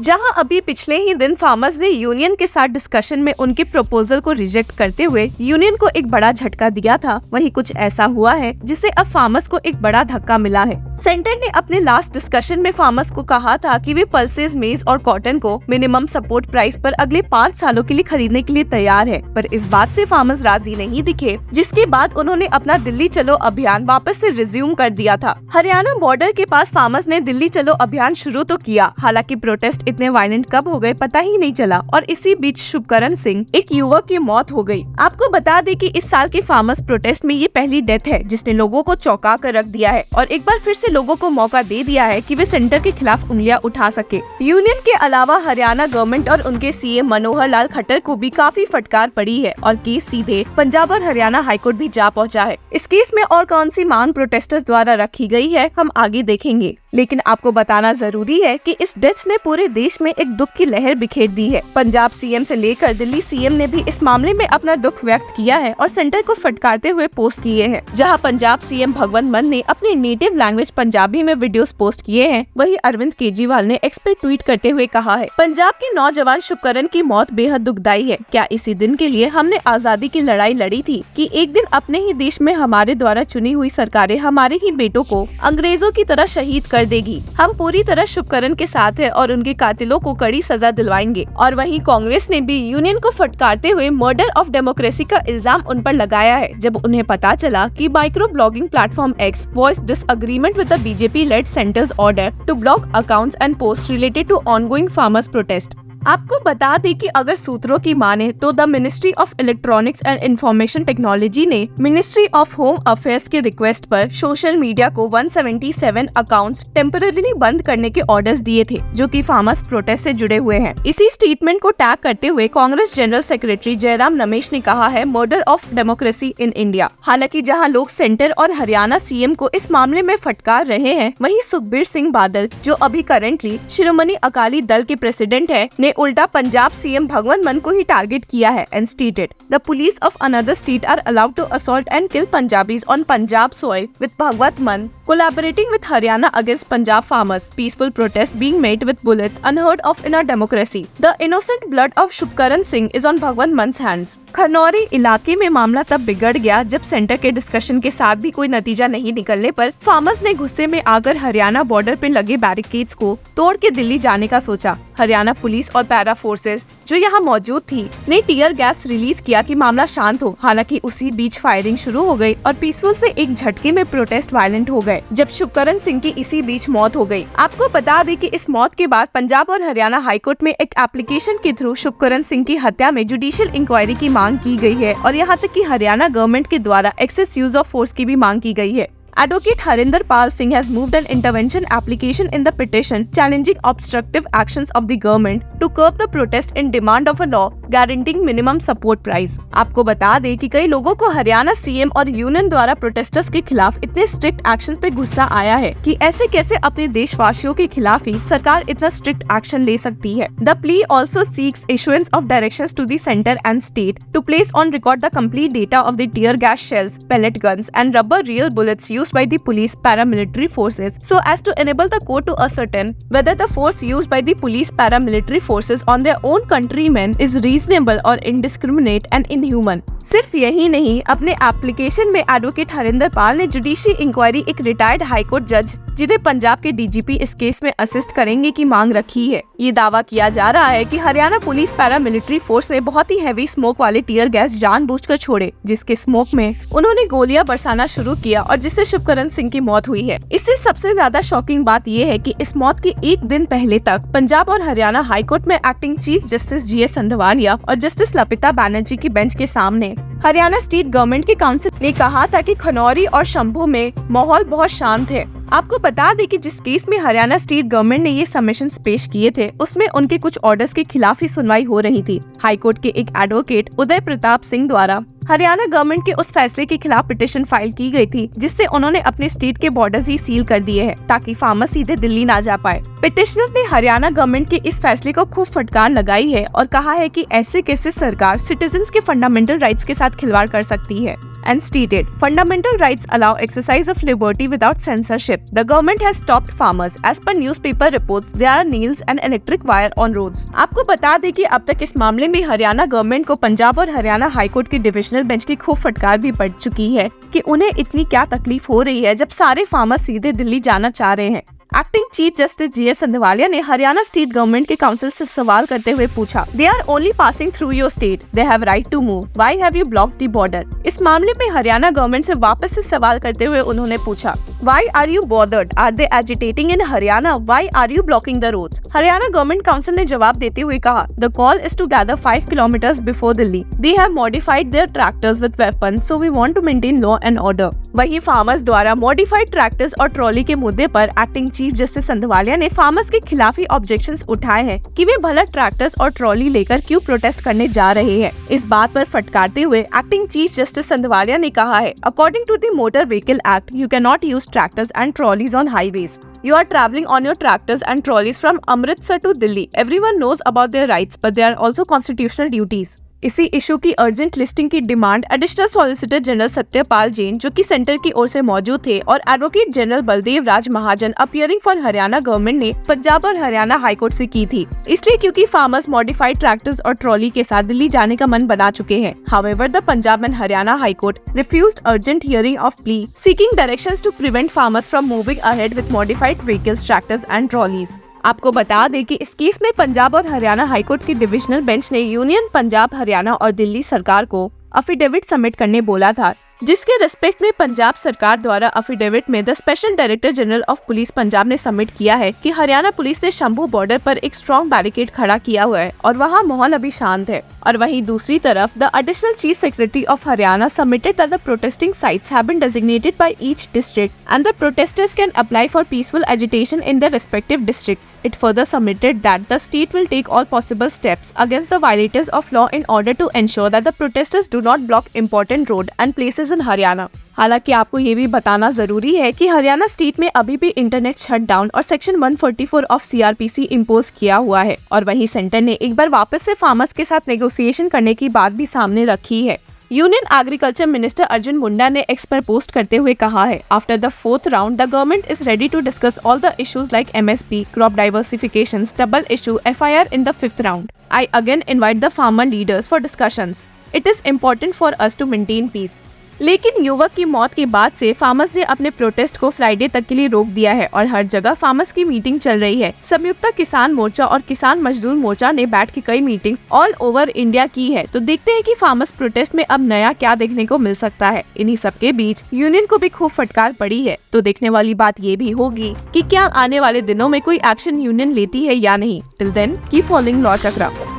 जहां अभी पिछले ही दिन फार्मर्स ने यूनियन के साथ डिस्कशन में उनके प्रपोजल को रिजेक्ट करते हुए यूनियन को एक बड़ा झटका दिया था, वहीं कुछ ऐसा हुआ है जिससे अब फार्मर्स को एक बड़ा धक्का मिला है। सेंटर ने अपने लास्ट डिस्कशन में फार्मर्स को कहा था कि वे पल्सेस, मेज और कॉटन को मिनिमम सपोर्ट प्राइस पर अगले 5 सालों के लिए खरीदने के लिए तैयार है, पर इस बात से फार्मर्स राजी नहीं दिखे, जिसके बाद उन्होंने अपना दिल्ली चलो अभियान वापस से रिज्यूम कर दिया था। हरियाणा बॉर्डर के पास फार्मर्स ने दिल्ली चलो अभियान शुरू तो किया, हालांकि प्रोटेस्ट इतने वायलेंट कब हो गए पता ही नहीं चला और इसी बीच शुभकरण सिंह, एक युवक की मौत हो गई। आपको बता दें कि इस साल के फार्मर्स प्रोटेस्ट में ये पहली डेथ है जिसने लोगों को चौंका कर रख दिया है और एक बार फिर से लोगों को मौका दे दिया है कि वे सेंटर के खिलाफ उंगलियां उठा सके। यूनियन के अलावा हरियाणा गवर्नमेंट और उनके सीएम मनोहर लाल खट्टर को भी काफी फटकार पड़ी है और केस सीधे पंजाब और हरियाणा हाईकोर्ट भी जा पहुंचा है। इस केस में और कौन सी मांग प्रोटेस्टर्स द्वारा रखी गई है हम आगे देखेंगे, लेकिन आपको बताना जरूरी है कि इस डेथ ने पूरे देश में एक दुख की लहर बिखेर दी है। पंजाब सीएम से लेकर दिल्ली सीएम ने भी इस मामले में अपना दुख व्यक्त किया है और सेंटर को फटकारते हुए पोस्ट किए हैं। जहां पंजाब सीएम भगवंत मान ने अपनी नेटिव लैंग्वेज पंजाबी में वीडियोस पोस्ट किए हैं, वहीं अरविंद केजरीवाल ने एक्स पे ट्वीट करते हुए कहा है, पंजाब के नौजवान शुभकरण की मौत बेहद दुखदाई है। क्या इसी दिन के लिए हमने आजादी की लड़ाई लड़ी थी कि एक दिन अपने ही देश में हमारे द्वारा चुनी हुई सरकारें हमारे ही बेटों को अंग्रेजों की तरह शहीद कर देगी। हम पूरी तरह शुभकरण के साथ है और उनके कातिलों को कड़ी सजा दिलवाएंगे। और वहीं कांग्रेस ने भी यूनियन को फटकारते हुए मर्डर ऑफ डेमोक्रेसी का इल्जाम उन पर लगाया है, जब उन्हें पता चला कि micro blogging platform X voice disagreement with the BJP led centres order to block accounts and post related to ongoing farmers protest. आपको बता दें कि अगर सूत्रों की माने तो the ministry of electronics and information technology ने मिनिस्ट्री ऑफ होम अफेयर्स के रिक्वेस्ट पर सोशल मीडिया को 177 अकाउंट्स टेम्पररी बंद करने के ऑर्डर्स दिए थे, जो कि फार्मर्स प्रोटेस्ट से जुड़े हुए हैं। इसी स्टेटमेंट को टैग करते हुए कांग्रेस जनरल सेक्रेटरी जयराम रमेश ने कहा है, murder of democracy in India. हालांकि जहां लोग सेंटर और हरियाणा सीएम को इस मामले में फटकार रहे हैं, वहीं सुखबीर सिंह बादल, जो अभी करंटली शिरोमणि अकाली दल के प्रेसिडेंट है, ने उल्टा पंजाब सीएम भगवंत मान को ही टारगेट किया है and stated the police of another state are allowed to assault and kill Punjabis on Punjab soil with Bhagwat Mann collaborating with Haryana against Punjab farmers. Peaceful protest being made with bullets unheard of in our democracy. The innocent blood of Shubkaran Singh is on Bhagwant Mann's hands. Khanauri इलाके में मामला तब बिगड़ गया जब centre के discussion के साथ भी कोई नतीजा नहीं निकलने पर फार्मर्स ने गुस्से में आकर हरियाणा बॉर्डर पे लगे बैरिकेड्स को तोड़ के दिल्ली जाने का सोचा। हरियाणा पुलिस और पैरा फोर्सेस जो यहाँ मौजूद थी ने टीयर गैस रिलीज किया कि मामला शांत हो। हालांकि उसी बीच फायरिंग शुरू हो गई और पीसफुल से एक झटके में प्रोटेस्ट वायलेंट हो गए, जब शुभकरण सिंह की इसी बीच मौत हो गई। आपको बता दें कि इस मौत के बाद पंजाब और हरियाणा हाईकोर्ट में एक एप्लीकेशन के थ्रू शुभकरण सिंह की हत्या में जुडिशियल इंक्वायरी की मांग की गई है और यहाँ तक कि हरियाणा गवर्नमेंट के द्वारा एक्सेस यूज ऑफ फोर्स की भी मांग की गई है। Advocate Harinder Pal Singh has moved an intervention application in the petition challenging obstructive actions of the government to curb the protest in demand of a law guaranteeing minimum support price। आपको बता दें कि कई लोगों को Haryana CM और union द्वारा protesters के खिलाफ इतने स्ट्रिक्ट एक्शंस पे गुस्सा आया है कि ऐसे कैसे अपने देशवासियों के खिलाफ ही सरकार इतना स्ट्रिक्ट एक्शन ले सकती है। The plea also seeks issuance of directions to the center and state to place on record the complete data of the tear gas shells, pellet guns and rubber real bullets used by the police paramilitary forces so as to enable the court to ascertain whether the force used by the police paramilitary forces on their own countrymen is reasonable or indiscriminate and inhuman। सिर्फ यही नहीं, अपने application में advocate Harinder पाल ने judicial inquiry एक retired high court जज जिन्हें पंजाब के डीजीपी इस केस में असिस्ट करेंगे की मांग रखी है। ये दावा किया जा रहा है कि हरियाणा पुलिस पैरामिलिट्री फोर्स ने बहुत ही हैवी स्मोक वाले टीयर गैस जानबूझकर छोड़े, जिसके स्मोक में उन्होंने गोलियां बरसाना शुरू किया और जिससे शुभकरण सिंह की मौत हुई है। इससे सबसे ज्यादा शॉकिंग बात ये है कि इस मौत के एक दिन पहले तक पंजाब और हरियाणा हाईकोर्ट में acting chief justice GS Sandhawalia और जस्टिस लपिता बनर्जी की बेंच के सामने हरियाणा स्टेट गवर्नमेंट के काउंसिल ने कहा था कि खनौरी और शंभू में माहौल बहुत शांत है। आपको बता दें कि जिस केस में हरियाणा स्टेट गवर्नमेंट ने ये सबमिशंस पेश किए थे, उसमें उनके कुछ ऑर्डर्स के खिलाफ ही सुनवाई हो रही थी। हाईकोर्ट के एक एडवोकेट उदय प्रताप सिंह द्वारा हरियाणा गवर्नमेंट के उस फैसले के खिलाफ पिटीशन फाइल की गई थी जिससे उन्होंने अपने स्टेट के बॉर्डर्स ही सील कर दिए हैं ताकि फार्मर्स सीधे दिल्ली ना जा पाए। पिटिशनर्स ने हरियाणा गवर्नमेंट के इस फैसले को खूब फटकार लगाई है और कहा है कि ऐसे कैसे सरकार सिटीजन्स के फंडामेंटल राइट्स के साथ खिलवाड़ कर सकती है। And stated, fundamental rights allow exercise of liberty without censorship. The government has stopped farmers. As per newspaper reports, there are nails and electric wire on roads. आपको बता दें कि अब तक इस मामले में हरियाणा गवर्नमेंट को पंजाब और हरियाणा हाईकोर्ट की डिविजनल बेंच की खूब फटकार भी पड़ चुकी है कि उन्हें इतनी क्या तकलीफ हो रही है जब सारे फार्मर्स सीधे दिल्ली जाना चाह रहे हैं। Acting chief justice G S. Sandhawalia ने हरियाणा स्टेट गवर्नमेंट के काउंसिल से सवाल करते हुए पूछा, they are only passing through your state, they have right to move, why have you blocked the border. इस मामले में हरियाणा गवर्नमेंट से वापस से सवाल करते हुए उन्होंने पूछा, why are you bothered, are they agitating in Haryana, why are you blocking the roads. Haryana government counsel ने जवाब देते हुए कहा, the call is to gather 5 kilometres before Delhi, they have modified their tractors with weapons, so we want to maintain law and order. वहीं farmers द्वारा modified tractors और trolley के मुद्दे पर एक्टिंग चीफ जस्टिस संधवालिया ने फार्मर्स के खिलाफ ही ऑब्जेक्शंस उठाए हैं कि वे भला ट्रैक्टर्स और ट्रॉली लेकर क्यों प्रोटेस्ट करने जा रहे हैं। इस बात पर फटकारते हुए एक्टिंग चीफ जस्टिस संधवालिया ने कहा है, according to the motor vehicle act, you can not use tractors and trolleys on highways. You are traveling on your tractors and trolleys from Amritsar to Delhi. Everyone knows about their rights, but there are also constitutional duties. इसी issue की urgent listing की demand additional solicitor general Satyapal Jain, जो कि centre की ओर से मौजूद थे, और advocate general Baldev Raj Mahajan appearing for Haryana government ने पंजाब और हरियाणा हाईकोर्ट से की थी। इसलिए क्योंकि फार्मर्स मॉडिफाइड ट्रैक्टर्स और ट्रॉली के साथ दिल्ली जाने का मन बना चुके हैं। However the Punjab and Haryana high court refused urgent hearing of plea seeking directions to prevent farmers from moving ahead with modified vehicles, tractors and trolleys. आपको बता दें कि इस केस में पंजाब और हरियाणा हाईकोर्ट की डिविजनल बेंच ने यूनियन पंजाब, हरियाणा और दिल्ली सरकार को अफिडेविट सबमिट करने बोला था, जिसके रिस्पेक्ट में पंजाब सरकार द्वारा अफिडेविट में the special director general of police Punjab ने सबमिट किया है कि हरियाणा पुलिस ने शंभू बॉर्डर पर एक स्ट्रॉन्ग बैरिकेड खड़ा किया हुआ है और वहां माहौल अभी शांत है। और वहीं दूसरी तरफ the additional chief secretary of Haryana submitted that the protesting sites have been designated by each district and the protesters can apply for peaceful agitation in their respective districts. It further submitted that the state will take all possible steps against the violators of law in order to ensure that the protesters do not block important road and places in Haryana. हालांकि आपको ये भी बताना जरूरी है कि Haryana state में अभी भी इंटरनेट शटडाउन और सेक्शन 144 ऑफ सीआरपीसी इम्पोज किया हुआ है, और वहीं सेंटर ने एक बार वापस से फार्मर्स के साथ नेगोशिएशन करने की बात भी सामने रखी है। Union agriculture minister Arjun Munda ने एक्स पर पोस्ट करते हुए कहा है, after the 4th round the government is ready to discuss all the issues like MSP, crop diversification, double issue, FIR in the 5th round. I again invite the farmer leaders for discussions. It is important for us to maintain peace. लेकिन युवक की मौत के बाद से farmers ने अपने protest को फ्राइडे तक के लिए रोक दिया है और हर जगह फार्मर्स की मीटिंग चल रही है। संयुक्त किसान मोर्चा और किसान मजदूर मोर्चा ने बैठ के कई मीटिंग्स ऑल ओवर इंडिया की है। तो देखते हैं कि फार्मर्स प्रोटेस्ट में अब नया क्या देखने को मिल सकता है। इन्हीं सब के बीच यूनियन को भी खूब फटकार पड़ी है। तो देखने वाली बात ये भी होगी कि क्या आने वाले दिनों में कोई एक्शन यूनियन लेती है या नहीं। Till then keep following law चक्रा।